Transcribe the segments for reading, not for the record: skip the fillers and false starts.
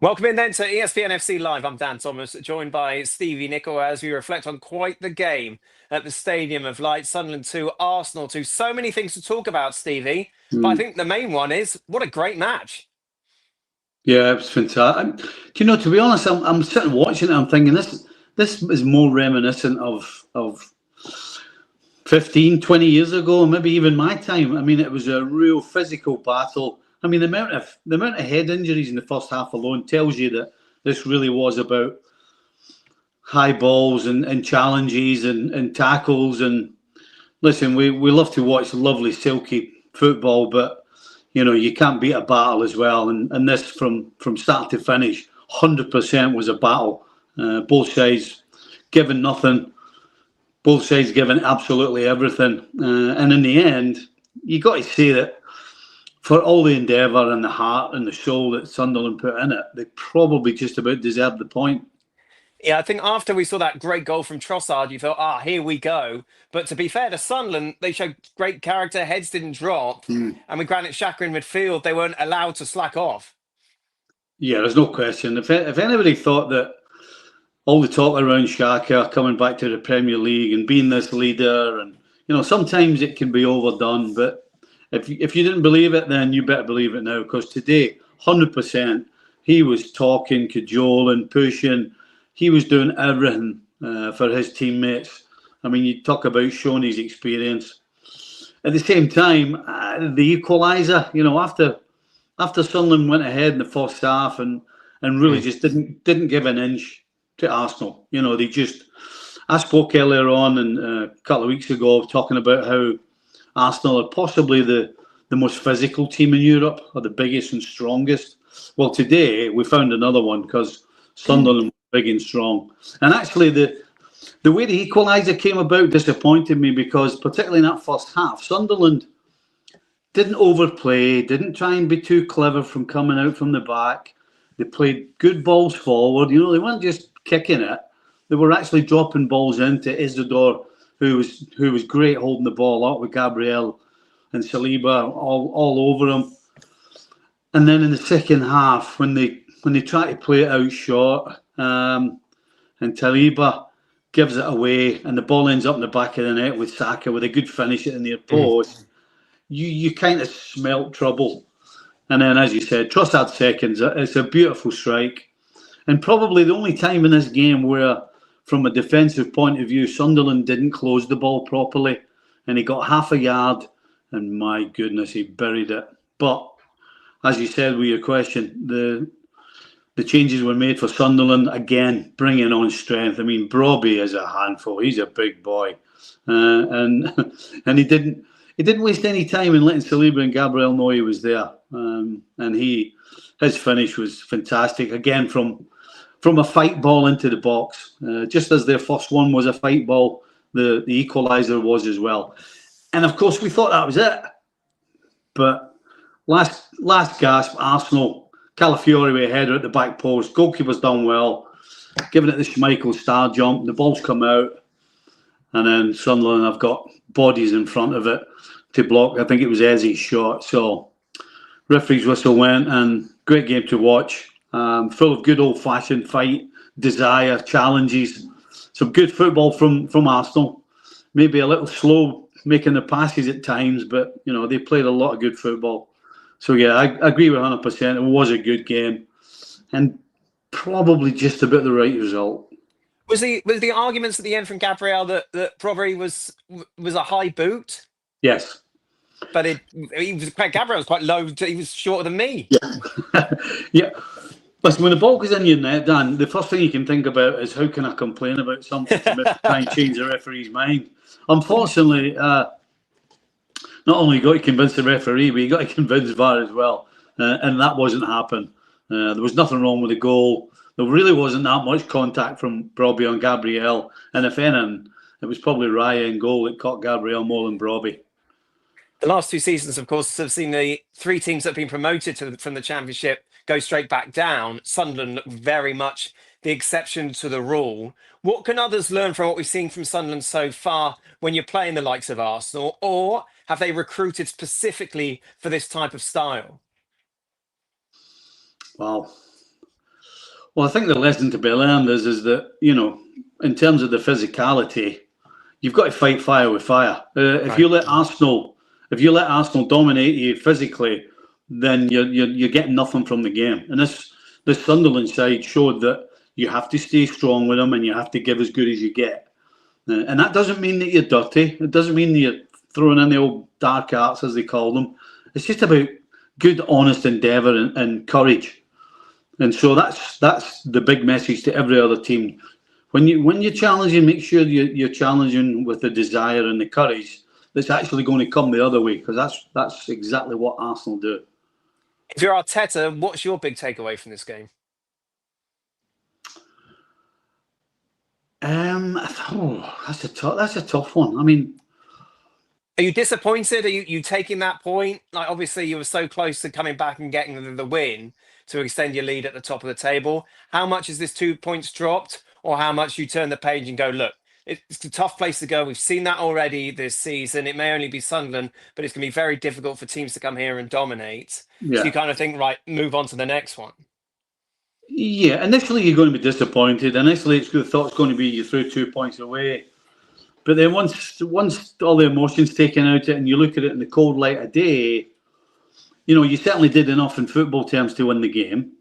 Welcome in then to ESPN FC Live. I'm Dan Thomas, joined by Stevie Nicol as we reflect on quite the game at the Stadium of Light. Sunderland 2, Arsenal 2. So many things to talk about, Stevie. But I Mm. think the main one is what a great match. Yeah, it was fantastic. To be honest, I'm sitting watching it. I'm thinking this is more reminiscent of 15, 20 years ago, maybe even my time. I mean, it was a real physical battle. I mean, the amount of head injuries in the first half alone tells you that this really was about high balls and challenges and tackles. And listen, we love to watch lovely silky football, but you can't beat a battle as well. And this from start to finish, 100% was a battle. Both sides given nothing, both sides given absolutely everything. And in the end, you got to say that for all the endeavour and the heart and the soul that Sunderland put in it, they probably just about deserved the point. Yeah, I think after we saw that great goal from Trossard, you thought, here we go. But to be fair to Sunderland, they showed great character, heads didn't drop. Mm. And with Granit Xhaka in midfield, they weren't allowed to slack off. Yeah, there's no question. If anybody thought that all the talk around Xhaka coming back to the Premier League and being this leader, and sometimes it can be overdone. But if you didn't believe it, then you better believe it now. Because today, 100%, he was talking, cajoling, pushing. He was doing everything for his teammates. I mean, you talk about showing his experience. At the same time, the equaliser. After Sunderland went ahead in the first half and really just didn't give an inch to Arsenal. They just. I spoke earlier on and a couple of weeks ago talking about how Arsenal are possibly the most physical team in Europe, or the biggest and strongest. Well, today we found another one because Sunderland were big and strong. And actually, the way the equaliser came about disappointed me because, particularly in that first half, Sunderland didn't overplay, didn't try and be too clever from coming out from the back. They played good balls forward. They weren't just kicking it. They were actually dropping balls into Isidore, who was great holding the ball up with Gabriel and Saliba all over him. And then in the second half, when they try to play it out short, and Saliba gives it away, and the ball ends up in the back of the net with Saka with a good finish in the post. You kind of smelt trouble. And then, as you said, Trossard seconds. It's a beautiful strike. And probably the only time in this game where, from a defensive point of view, Sunderland didn't close the ball properly. And he got half a yard, and my goodness, he buried it. But, as you said with your question, the changes were made for Sunderland, again, bringing on strength. I mean, Brobbey is a handful. He's a big boy. And and he didn't waste any time in letting Saliba and Gabriel know he was there. And his finish was fantastic. Again, from a fight ball into the box. Just as their first one was a fight ball, the equaliser was as well. And of course, we thought that was it. But last gasp, Arsenal, Calafiori with a header at the back post. Goalkeeper's done well. Giving it the Schmeichel star jump. The ball's come out. And then Sunderland have got bodies in front of it to block. I think it was Eze's shot. So referee's whistle went, and great game to watch. Full of good old-fashioned fight, desire, challenges. Some good football from Arsenal. Maybe a little slow making the passes at times, but they played a lot of good football. So yeah, I agree with 100%. It was a good game, and probably just about the right result. Was the arguments at the end from Gabriel that probably was a high boot? Yes. But Gabriel was quite low. He was shorter than me. Yeah. Yeah. Listen, when the ball goes in your net, Dan, the first thing you can think about is how can I complain about something to try and change the referee's mind. Unfortunately, not only you got to convince the referee, but you got to convince VAR as well. And that wasn't happening. There was nothing wrong with the goal. There really wasn't that much contact from Brobbey on Gabriel. And if anything, it was probably Raya in goal that caught Gabriel more than Brobbey. The last two seasons, of course, have seen the three teams that have been promoted from the Championship go straight back down. Sunderland very much the exception to the rule. What can others learn from what we've seen from Sunderland so far when you're playing the likes of Arsenal? Or have they recruited specifically for this type of style? Wow. Well, I think the lesson to be learned is that, in terms of the physicality, you've got to fight fire with fire. If Right. you let Arsenal dominate you physically, then you're getting nothing from the game. And this Sunderland side showed that you have to stay strong with them and you have to give as good as you get. And that doesn't mean that you're dirty. It doesn't mean that you're throwing in the old dark arts, as they call them. It's just about good, honest endeavour and courage. And so that's the big message to every other team. When you're challenging, make sure you're challenging with the desire and the courage that's actually going to come the other way, because that's exactly what Arsenal do. If you're Arteta, what's your big takeaway from this game? That's a tough one. I mean, Are you disappointed? Are you taking that point? Like, obviously, you were so close to coming back and getting the win to extend your lead at the top of the table. How much is this 2 points dropped, or how much you turn the page and go, look, it's a tough place to go. We've seen that already this season. It may only be Sunderland, but it's going to be very difficult for teams to come here and dominate. So yeah, you kind of think, right, move on to the next one. yeah. Initially, you're going to be disappointed. Initially, it's the thought's going to be you threw 2 points away. But then once all the emotions taken out of it, and you look at it in the cold light of day, you certainly did enough in football terms to win the game.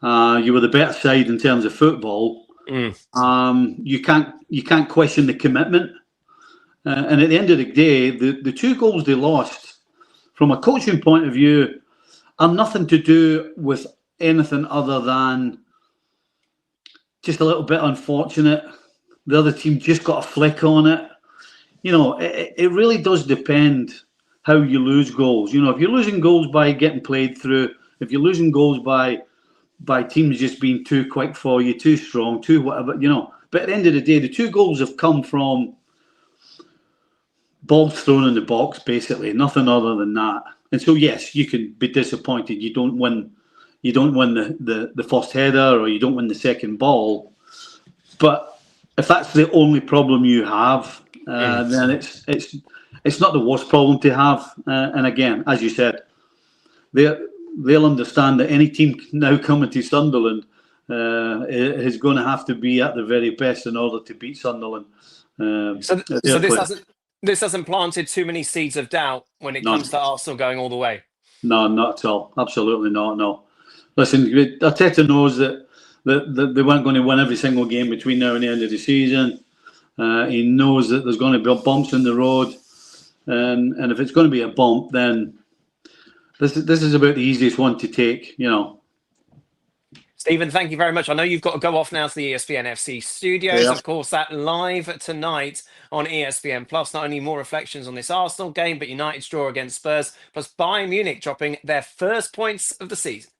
You were the better side in terms of football. You can't question the commitment. And at the end of the day, the 2 goals they lost, from a coaching point of view, are nothing to do with anything other than just a little bit unfortunate. The other team just got a flick on it. It really does depend how you lose goals. If you're losing goals by getting played through, if you're losing goals by teams just being too quick for you, too strong, too whatever, But at the end of the day, the 2 goals have come from balls thrown in the box, basically, nothing other than that. And so, yes, you can be disappointed. You don't win the first header, or you don't win the second ball. But if that's the only problem you have, then it's not the worst problem to have. And again, as you said, they'll understand that any team now coming to Sunderland is going to have to be at the very best in order to beat Sunderland. So this hasn't planted too many seeds of doubt when it comes to Arsenal going all the way. No, not at all. Absolutely not. No. Listen, Arteta knows that they weren't going to win every single game between now and the end of the season. He knows that there's going to be bumps in the road, and if it's going to be a bump, then this is about the easiest one to take. Stephen, thank you very much. I know you've got to go off now to the ESPN FC studios. Yeah. Of course, that live tonight on ESPN Plus. Not only more reflections on this Arsenal game, but United's draw against Spurs, plus Bayern Munich dropping their first points of the season.